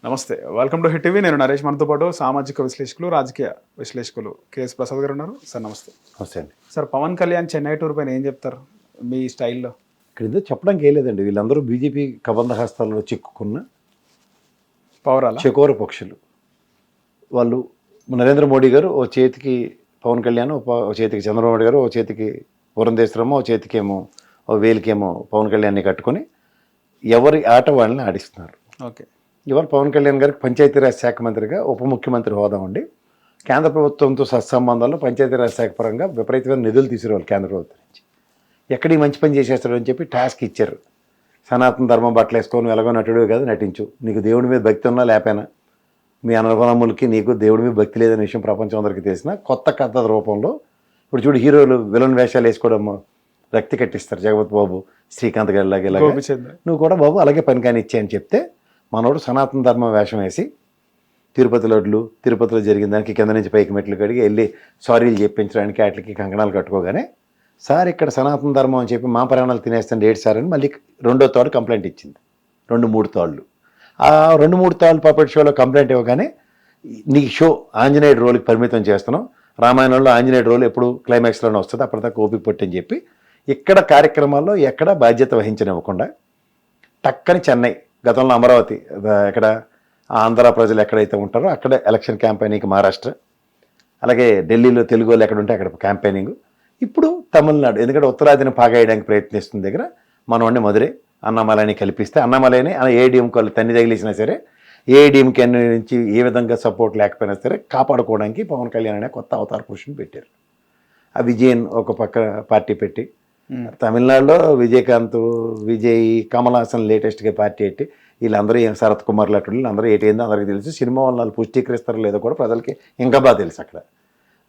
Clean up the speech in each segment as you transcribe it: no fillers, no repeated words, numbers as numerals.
నమస్తే, welcome to hit TV. నేను నరేష్. మనతో పాటు సామాజిక విశ్లేషకులు, రాజకీయ విశ్లేషకులు కేఎస్ ప్రసాద్ గారు ఉన్నారు. సార్ నమస్తే. నమస్తే అండి. సార్, పవన్ కళ్యాణ్ చెన్నై టూర్ పైన ఏం చెప్తారు మీ స్టైల్లో? ఇక్కడ ఏదో చెప్పడానికి ఏం లేదండి. వీళ్ళందరూ బీజేపీ కబంధ హస్తాల్లో చిక్కుకున్న పౌరాల చకోర పక్షులు. వాళ్ళు నరేంద్ర మోడీ గారు ఓ చేతికి పవన్ కళ్యాణ్, ఓ చేతికి చంద్రబాబు నాయుడు గారు, ఓ చేతికి పురంధేశ్వరమ్మ, ఓ చేతికేమో ఓ వేలికేమో పవన్ కళ్యాణ్ని కట్టుకొని ఎవరి ఆట వాళ్ళని ఆడిస్తున్నారు. ఓకే. ఇవాళ పవన్ కళ్యాణ్ గారికి పంచాయతీరాజ్ శాఖ మంత్రిగా ఉప ముఖ్యమంత్రి హోదా ఉండి కేంద్ర ప్రభుత్వంతో సత్సంబంధాల్లో పంచాయతీరాజ్ శాఖ పరంగా విపరీతమైన నిధులు తీసిరేవాళ్ళు కేంద్ర ప్రభుత్వం నుంచి. ఎక్కడి మంచి పని చేసేస్తాడు అని చెప్పి టాస్క్ ఇచ్చారు. సనాతన ధర్మం బట్టలు వేసుకొని ఎలాగో నటుడు కాదు, నటించు, నీకు దేవుడి మీద భక్తి ఉన్నా లేకపోయినా, మీ అనవనములకి నీకు దేవుడి మీద భక్తి లేదనే విషయం ప్రపంచం అందరికీ తెలిసిన కొత్త కథ రూపంలో ఇప్పుడు చూడు, హీరోలు విలన్ వేషాలు వేసుకోవడం రక్తి కట్టిస్తారు. జగపతి బాబు, శ్రీకాంత్ గారి లాగా ఇలాగ నువ్వు కూడా బాబు అలాగే పని కానీ ఇచ్చే అని చెప్తే మనోడు సనాతన ధర్మం వేషం వేసి తిరుపతిలో జరిగిన దానికి కింద నుంచి పైకి మెట్లు కడిగి వెళ్ళి సారీలు చెప్పించడానికి వాటికి కంకణాలు కట్టుకోగానే, సార్ ఇక్కడ సనాతన ధర్మం అని చెప్పి మా ప్రాణాలు తినేస్తాను ఏడు సార్ అని మళ్ళీ 2వ తాడు కంప్లైంట్ ఇచ్చింది. 2-3 తాళ్ళు. ఆ 2-3 తాళ్ళు పపట్ షోలో కంప్లైంట్ ఇవ్వగానే, నీ షో ఆంజనేయుడు రోల్కి పరిమితం చేస్తున్నాం, రామాయణంలో ఆంజనేయుడు రోల్ ఎప్పుడు క్లైమాక్స్లోనే వస్తుంది, అప్పటిదాకా ఓపిక పట్టని చెప్పి ఇక్కడ కార్యక్రమాల్లో ఎక్కడ బాధ్యత వహించనివ్వకుండా టక్కని చెన్నై, గతంలో అమరావతి, ఎక్కడ ఆంధ్ర ప్రజలు ఎక్కడైతే ఉంటారో అక్కడ ఎలక్షన్ క్యాంపెయినింగ్ మహారాష్ట్ర, అలాగే ఢిల్లీలో తెలుగు వాళ్ళు ఎక్కడ ఉంటే అక్కడ క్యాంపెయినింగ్, ఇప్పుడు తమిళనాడు, ఎందుకంటే ఉత్తరాదిని పాగేయడానికి ప్రయత్నిస్తున్న దగ్గర మనవాడిని మధురై అన్నామలైని కల్పిస్తే, అన్నామలైని ఏడీఎంకి వాళ్ళు తన్ని తగిలిసినా సరే ఏడీఎంకి నుంచి ఏ విధంగా సపోర్ట్ లేకపోయినా సరే కాపాడుకోవడానికి పవన్ కళ్యాణ్ అనే కొత్త అవతార పురుషుని పెట్టారు. ఆ విజయన్ ఒక పక్క పార్టీ పెట్టి, తమిళనాడులో విజయకాంత్, విజయ్, కమల్ హాసన్ లేటెస్ట్గా పార్టీ పెట్టి వీళ్ళందరూ శరత్ కుమార్ లాంటి అందరూ ఏందో అందరికీ తెలుసు. సినిమా వాళ్ళు పుష్టీకరిస్తారో లేదో కూడా ప్రజలకి ఇంకా బాగా తెలుసు. అక్కడ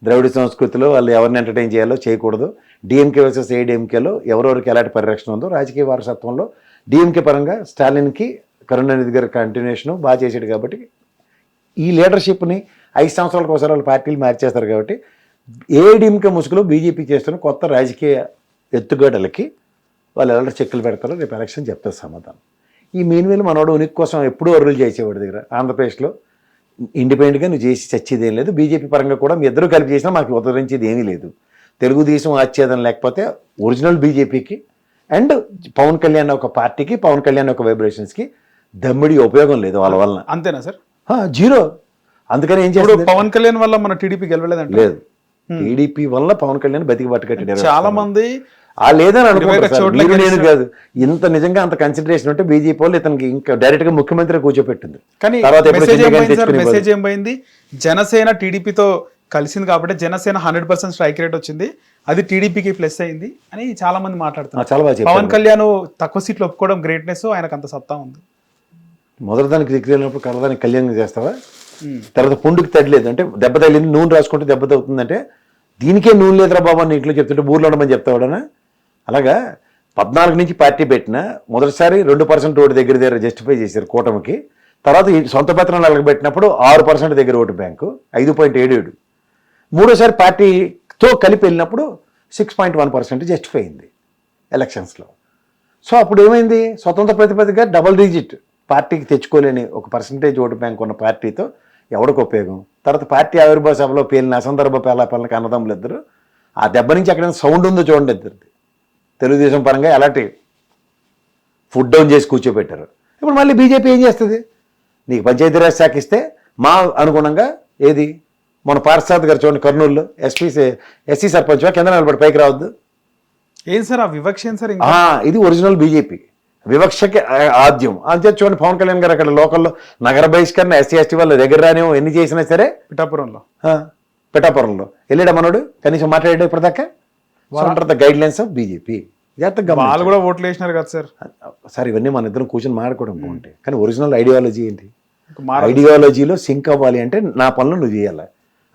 ద్రవిడ సంస్కృతిలో వాళ్ళు ఎవరిని ఎంటర్టైన్ చేయాలో చేయకూడదు, డిఎంకే వర్సెస్ ఏడీఎంకేలో ఎవరెవరికి ఎలాంటి పరిరక్షణ ఉందో, రాజకీయ వారసత్వంలో డిఎంకే పరంగా స్టాలిన్కి కరుణానిధి గారి కంటిన్యూషన్ బాగా చేసాడు కాబట్టి ఈ లీడర్షిప్ని 5 సంవత్సరాలకు ఒకసారి వాళ్ళు పార్టీలు మార్చేస్తారు కాబట్టి ఏడీఎంకే ముసుగులో బీజేపీ చేస్తున్న కొత్త రాజకీయ ఎత్తుగడలకి వాళ్ళు ఎలా చెక్కులు పెడతారో రేపు ఎలక్షన్ చెప్తారు సమాధానం. ఈ మీన్వేలు మనోడు ఉనికి కోసం ఎప్పుడూ అర్రులు చేసేవాడి దగ్గర ఆంధ్రప్రదేశ్లో ఇండిపెండెంట్గా నువ్వు చేసి చచ్చేది ఏం లేదు, బీజేపీ పరంగా కూడా మీ ఇద్దరు కలిపి చేసినా మాకు ఉద్ధరించేది ఏమీ లేదు. తెలుగుదేశం ఆచ్ఛేదం లేకపోతే ఒరిజినల్ బీజేపీకి అండ్ పవన్ కళ్యాణ్ ఒక పార్టీకి, పవన్ కళ్యాణ్ ఒక వైబ్రేషన్స్కి దమ్మిడి ఉపయోగం లేదు వాళ్ళ వలన. అంతేనా సార్? జీరో. అందుకని ఏం చేస్తారు, పవన్ కళ్యాణ్ వల్ల మన టీడీపీ గెలవలేదంటే లేదు, టీడీపీ వల్ల పవన్ కళ్యాణ్ బతికి పట్టుకట్టాడు. చాలా మంది లేదని అనుకుంటారు. మీరు నేను కాదు, ఇంత నిజంగా అంత కన్సిడరేషన్ ఉంటే బీజేపీ వాళ్ళు ఇతనికి ఇంకా డైరెక్ట్ గా ముఖ్యమంత్రి కూర్చోపెట్టింది. కానీ మెసేజ్ ఏం పోయింది, జనసేన టీడీపీతో కలిసింది కాబట్టి జనసేన 100% స్ట్రైక్ రేట్ వచ్చింది, అది టీడీపీకి ప్లస్ అయింది అని చాలా మంది మాట్లాడుతున్నారు. చాలా బాగా పవన్ కళ్యాణ్ తక్కువ సీట్లు ఒప్పుకోవడం గ్రేట్నెస్, ఆయనకు అంత సత్తా ఉంది. మొదటి దానికి దిక్కులేనప్పుడు కలదానికి కళ్యాణం చేస్తావా? తర్వాత పుండుకి తగ్గలేదు అంటే దెబ్బ తగిలింది, నూనె రాసుకుంటే దెబ్బ తగ్గుతుందంటే దీనికే నూనె లేదురా బాబా అని ఇంట్లో చెప్తుంటే ఊర్లో ఉండమని చెప్తావాడనా? అలాగా 14 నుంచి పార్టీ పెట్టిన మొదటిసారి 2% ఓటు దగ్గర జస్టిఫై చేశారు కూటమికి. తర్వాత సొంత పత్రాలు అలగబెట్టినప్పుడు 6% దగ్గర ఓటు బ్యాంకు 5.77. మూడోసారి పార్టీతో కలిపి వెళ్ళినప్పుడు 6.1% జస్టిఫై అయింది ఎలక్షన్స్లో. సో అప్పుడు ఏమైంది, స్వతంత్ర ప్రతిపత్తిగా డబుల్ డిజిట్ పార్టీకి తెచ్చుకోలేని ఒక పర్సంటేజ్ ఓటు బ్యాంక్ ఉన్న పార్టీతో ఎవరికి ఉపయోగం? తర్వాత పార్టీ ఆవిర్భావ సభలో పేలిన అసందర్భ పేలాపాలకి అన్నదమ్ములు ఇద్దరు, ఆ దెబ్బ నుంచి ఎక్కడైనా సౌండ్ ఉందో చూడండి ఇద్దరిది. తెలుగుదేశం పరంగా ఎలాంటి ఫుడ్ డౌన్ చేసి కూర్చోబెట్టారు. ఇప్పుడు మళ్ళీ బీజేపీ ఏం చేస్తుంది, నీకు పంచాయతీరాజ్ శాఖ ఇస్తే మా అనుగుణంగా ఏది మన పార్సాద్ గారు చూడండి కర్నూలులో ఎస్సీ సర్పంచ్ కింద నిలబడి పైకి రావద్దు. ఏం సార్ ఆ వివక్ష? ఏం సార్ ఇది ఒరిజినల్ బీజేపీ వివక్షకి ఆద్యం. అంతే చూడండి పవన్ కళ్యాణ్ గారు అక్కడ లోకల్లో నగర బహిష్కరణ ఎస్సీ ఎస్టీ వాళ్ళ దగ్గర రానేమో ఎన్ని చేసినా సరే పిఠాపురంలో వెళ్ళాడా మనోడు, కనీసం మాట్లాడాడు ఇప్పటిదాకా. Guide lines of BJP. వాళ్ళు కూడా ఓట్లు వేసినారు కదా సార్. సార్ ఇవన్నీ మన ఇద్దరం కూర్చొని మాట్లాడుకోవడం బాగుంటాయి, కానీ ఒరిజినల్ ఐడియాలజీ ఏంటి? ఐడియాలజీలో సింక్ అవ్వాలి అంటే నా పనులు నువ్వు చేయాలి.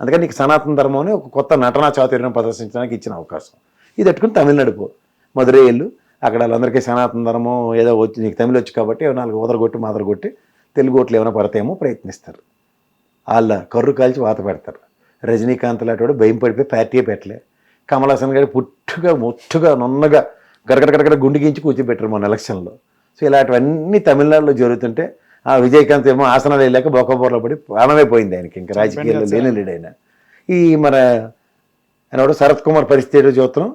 అందుకని నీకు సనాతన ధర్మం అని ఒక కొత్త నటనా చాతుర్యం ప్రదర్శించడానికి ఇచ్చిన అవకాశం. ఇది పెట్టుకుని తమిళనాడు పో, మధురై వెళ్ళు, అక్కడ వాళ్ళందరికీ సనాతన ధర్మం ఏదో వచ్చి నీకు తమిళ వచ్చి కాబట్టి 4 ఓదరగొట్టి మాదరగొట్టి తెలుగు ఓట్లు ఏమైనా పడతాయేమో ప్రయత్నిస్తారు. వాళ్ళ కర్రు కాల్చి వాత పెడతారు. రజనీకాంత్ లాంటి భయం పడిపోయి పార్టీ పెట్టలే. కమల్ హాసన్ గారి ముట్టుగా నున్నగా గడగడ గుండె గించి కూర్చోబెట్టారు మన ఎలక్షన్లో. సో ఇలాంటివన్నీ తమిళనాడులో జరుగుతుంటే ఆ విజయకాంత్ ఏమో ఆసనాలు వెళ్ళాక బొక్కబోర్లో పడి ప్రాణమే పోయింది ఆయనకి, ఇంకా రాజకీయాల్లో లేనే లేడు ఆయన. ఈ మన ఆయన శరత్ కుమార్ పరిస్థితి ఏదో చూస్తున్నాం,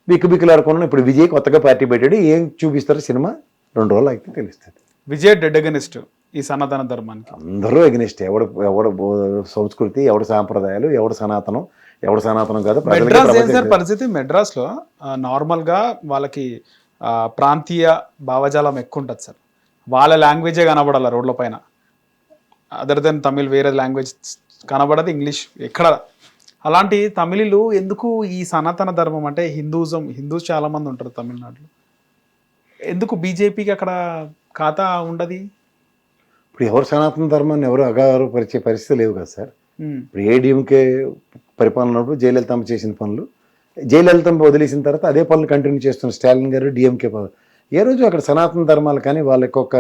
బిక్కులాడుకున్నాం. ఇప్పుడు విజయ్ కొత్తగా పార్టీ పెట్టాడు, ఏం చూపిస్తారు సినిమా 2 రోజులు అయితే తెలుస్తుంది. విజయ్ డెడ్ అగెనిస్ట్ ఈ సనాతన ధర్మానికి. అందరూ అగెనిస్ట్. ఎవడు సంస్కృతి, ఎవడు సాంప్రదాయాలు, ఎవడు సనాతనం కాదు. మెడ్రాస్ ఏం సార్ పరిస్థితి? మెడ్రాస్ లో నార్మల్ గా వాళ్ళకి ప్రాంతీయ భావజాలం ఎక్కువ ఉంటుంది సార్. వాళ్ళ లాంగ్వేజే కనబడాల రోడ్ల పైన, అదర్ దెన్ తమిళ్ వేరే లాంగ్వేజ్ కనబడదు, ఇంగ్లీష్ ఎక్కడ. అలాంటి తమిళులు ఎందుకు ఈ సనాతన ధర్మం అంటే హిందూస్ చాలా మంది ఉంటారు తమిళనాడులో, ఎందుకు బీజేపీకి అక్కడ ఖాతా ఉండదు? ఇప్పుడు ఎవరు సనాతన ధర్మాన్ని ఎవరు అగౌరవపరిచే పరిస్థితి లేవు కదా సార్. ఇప్పుడు ఏడీఎంకే పరిపాలనప్పుడు జయలలితమ్మ చేసిన పనులు, జయలలితమ్మ వదిలేసిన తర్వాత అదే పనులు కంటిన్యూ చేస్తున్న స్టాలిన్ గారు డిఎంకే. ఏ రోజు అక్కడ సనాతన ధర్మాలు కానీ వాళ్ళకి ఒక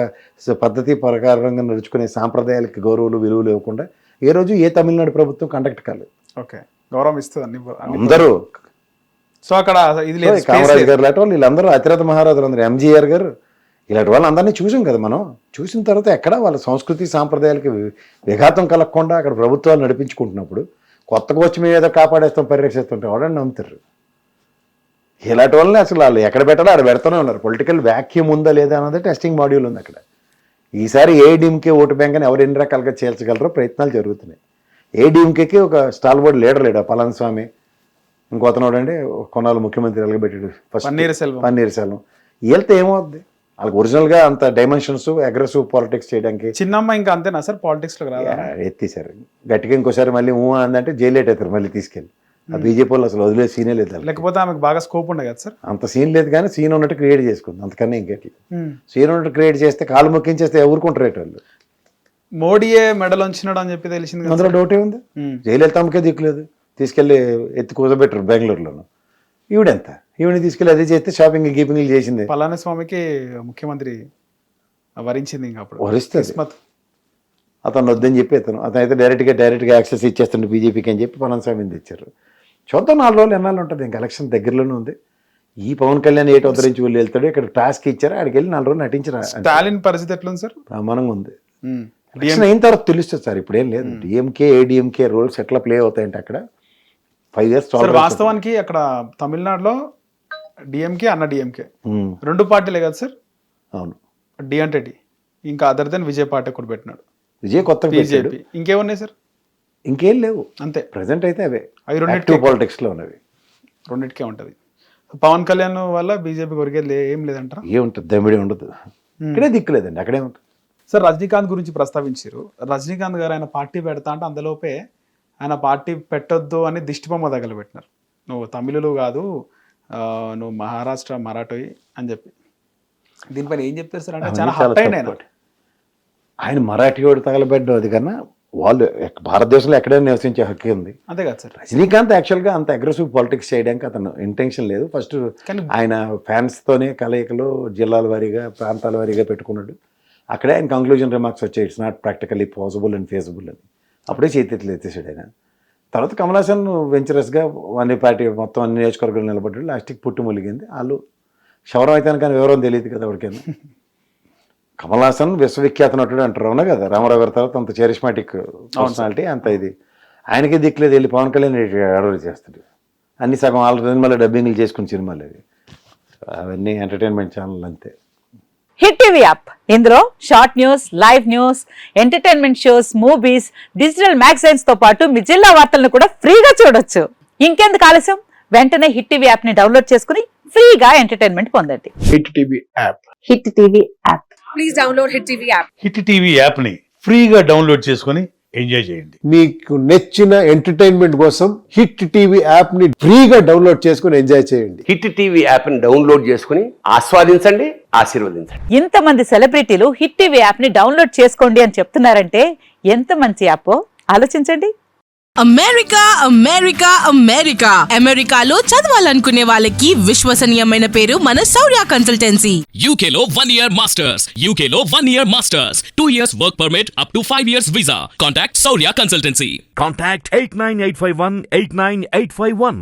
పద్ధతి ప్రకారంగా నడుచుకునే సాంప్రదాయాలకి గౌరవాలు విలువలు ఇవ్వకుండా ఏ రోజు ఏ తమిళనాడు ప్రభుత్వం కండక్ట్ కాలేదు. ఓకే, గౌరవం ఇస్తుంది అందరూ. సో అక్కడ కామరాజ్ గారు లాంటి వాళ్ళు వీళ్ళందరూ, అతిరథ మహారాజులు అందరూ, ఎంజీఆర్ గారు, ఇలాంటి వాళ్ళందరినీ చూసాం కదా మనం. చూసిన తర్వాత ఎక్కడ వాళ్ళ సంస్కృతి సాంప్రదాయాలకి విఘాతం కలగకుండా అక్కడ ప్రభుత్వాలు నడిపించుకుంటున్నప్పుడు కొత్తగా వచ్చి మేము ఏదో కాపాడేస్తాం పరిరక్షిస్తుంటే ఎవడని నమ్ముతారు? ఇలాంటి వాళ్ళని అసలు వాళ్ళు ఎక్కడ పెట్టాలో అక్కడ పెడుతూనే ఉన్నారు. పొలిటికల్ వ్యాక్యూమ్ ఉందా లేదా అన్నది టెస్టింగ్ మాడ్యూల్ ఉంది అక్కడ. ఈసారి ఏడీఎంకే ఓటు బ్యాంక్ అని ఎవరు ఎన్ని రకాలుగా చేర్చగలరో ప్రయత్నాలు జరుగుతున్నాయి. ఏడీఎంకేకి ఒక స్టాల్బోర్డ్ లీడర్ లేడు, పళనిస్వామి. ఇంకొతను అంటే కొన్నాళ్ళు ముఖ్యమంత్రి ఎలగబెట్టాడు ఫస్ట్, పన్నీర్ సెల్వం. వెళ్తే ఏమవుద్ది? వాళ్ళకి ఒరిజినల్గా అంత డైమెన్షన్స్ అగ్రెసివ్ పాలిటిక్స్ చేయడానికి. చిన్నమ్మ ఇంకా అంతేనా సార్ పాలిటిక్స్ లో? ఎత్తేసారు గట్టిగా. ఇంకోసారి మళ్ళీ అందంటే జైలేట్ అవుతారు మళ్ళీ తీసుకెళ్ళి. ఆ బీజేపీ వాళ్ళు అసలు వదిలే సీనే లేదు. లేకపోతే ఆమెకు బాగా స్కోప్ ఉండే కదా సార్. అంత సీన్ లేదు కానీ సీన్ ఉన్నట్టు క్రియేట్ చేసుకుంది, అంతకన్నా ఇంకేటి. సీన్ ఉన్నట్టు క్రియేట్ చేస్తే కాలు మొక్కించేస్తే ఎవరుకుంటారు వాళ్ళు. మోడీయే మెడల్ ఉంచినాడు అని చెప్పి తెలిసింది, అందులో డౌటే ఉంది. జయలలితమ్మకే దిక్కులేదు, తీసుకెళ్లి ఎత్తి కూర్చోబెట్టరు బెంగళూరులోను. ఈవిడని తీసుకెళ్ళి అదే చేస్తే షాపింగ్ గీపింగ్లు చేసింది. పళనిస్వామికి ముఖ్యమంత్రి వరించింది, ఇంకా అప్పుడు వరిస్తుంది. అతను వద్దని చెప్పి అతను అయితే డైరెక్ట్గా యాక్సెస్ ఇచ్చేస్తుండే బీజేపీకి అని చెప్పి పళనిస్వామిని తెచ్చారు. చూద్దాం 4 రోజులు ఎన్నాళ్ళు ఉంటుంది, ఇంకా ఎలక్షన్ దగ్గరలోనే ఉంది. ఈ పవన్ కళ్యాణ్ ఏటో ఉద్ధరించి వెళ్ళి వెళ్తాడు, ఇక్కడ టాస్క్ ఇచ్చారు, ఆడికి వెళ్ళి 4 రోజులు నటించారు. స్టాలిన్ పరిస్థితి ఎట్లుంది సార్? బ్రహ్మాండంగా ఉంది. ఎలక్షన్ అయిన తర్వాత తెలుస్తుంది సార్, ఇప్పుడేం లేదు. డిఎంకే ఏడీఎంకే రోల్స్ ఎట్లా ప్లే అవుతాయంటే అక్కడ 5 years. వాస్తవానికి అక్కడ తమిళనాడులో డిఎంకే అన్న డిఎంకే 2 పార్టీలే కదా సార్. అవును, డి అంటే డి, ఇంకా అదర్ దెన్ విజయ్ పార్టీ కూడా పెట్టినాడు. విజయ్ కొత్త బీజేపీ, ఇంకేమున్నాయి సార్? ఇంకేం లేవు అంతే. ప్రెసెంట్ అయితే అవే అవి రెండింటికి పాలిటిక్స్ లో ఉన్నవి, రెండింటికే ఉంటది. పవన్ కళ్యాణ్ వల్ల బీజేపీ కొరికేది ఏం లేదంటారా? ఏముంటుంది, దమ్మిడి ఉండదు. ఇక్కడే దిక్కులేదండి, అక్కడే ఉంటుంది. సార్ రజనీకాంత్ గురించి ప్రస్తావించారు. రజనీకాంత్ గారు ఆయన పార్టీ పెడతా అంటే అందులోపే ఆయన పార్టీ పెట్టొద్దు అని దిష్టిబొమ్మ తగలబెట్టినారు. నువ్వు తమిళులు కాదు, నువ్వు మహారాష్ట్ర మరాఠీ అని చెప్పి. దీనిపైన ఏం చెప్తారు సార్? అంటే చాలా హర్ట్ అయిన ఆయన మరాఠీ వాడు తగలబెట్టడం అది కన్నా వాళ్ళు భారతదేశంలో ఎక్కడైనా నివసించే హక్కు ఉంది. అంతే కదా సార్. రజనీకాంత్ యాక్చువల్గా అంత అగ్రెసివ్ పాలిటిక్స్ చేయడానికి అతను ఇంటెన్షన్ లేదు. ఫస్ట్ ఆయన ఫ్యాన్స్తోనే కలయికలు జిల్లాల వారీగా ప్రాంతాల వారీగా పెట్టుకున్నాడు. అక్కడే ఆయన కంక్లూజన్ రిమార్క్స్ వచ్చాయి, it's not practically possible and feasible అని. అప్పుడే చేతులు ఎత్తేసాడు ఆయన. తర్వాత కమల్ హాసన్ వెంచరస్గా అన్ని పార్టీ మొత్తం అన్ని నియోజకవర్గాలు నిలబడ్డాడు. లాస్ట్కి పుట్టు మొలిగింది. వాళ్ళు శవరం అయితే కానీ వివరం తెలియదు కదా ఎవరికైనా. కమల్ హాసన్ విశ్వవిఖ్యాత నటుడు అంటారు, అవునా కదా. రామారావు గారి తర్వాత అంత చరిస్మాటిక్ పర్సనాలిటీ, అంత ఇది. ఆయనకే దిక్కులేదు, వెళ్ళి పవన్ కళ్యాణ్ అడవి చేస్తాడు. అన్ని సగం వాళ్ళ సినిమాలో డబ్బింగ్లు చేసుకుని సినిమాలు అవి, అవన్నీ ఎంటర్టైన్మెంట్ ఛానల్ అంతే. హిట్ టీవీ యాప్, ఇందులో short news, live news, entertainment shows, movies, digital magazines తో పాటు మీ జిల్లా వార్తలను కూడా ఫ్రీగా చూడొచ్చు. ఇంకెందుకు ఆలస్యం, వెంటనే హిట్ టీవీ యాప్ ని డౌన్లోడ్ చేసుకుని ఫ్రీగా ఎంటర్టైన్మెంట్ పొందండి. Hit TV app, hit TV app, please download hit TV app. Hit TV app ని ఫ్రీగా డౌన్లోడ్ చేసుకుని ఎంజాయ్ చేయండి. మీకు నచ్చిన ఎంటర్టైన్మెంట్ కోసం హిట్ టీవీ యాప్ ని ఫ్రీగా డౌన్లోడ్ చేసుకుని ఎంజాయ్ చేయండి. హిట్ టీవీ యాప్ ని డౌన్లోడ్ చేసుకుని ఆస్వాదించండి, ఆశీర్వదించండి. ఇంతమంది సెలబ్రిటీలు హిట్ టీవీ యాప్ ని డౌన్లోడ్ చేసుకోండి అని చెప్తున్నారంటే ఎంత మంచి యాప్ ఆలోచించండి. అమెరికా అమెరికా అమెరికా అమెరికాలో చదవాలనుకునే వాళ్ళకి విశ్వసనీయమైన పేరు మన శౌర్య కన్సల్టెన్సీ. UK లో 1 year masters, UK లో 1 year masters, 2 years work permit up to 5 years visa. Contact Saurya Consultancy. Contact 89851 89851.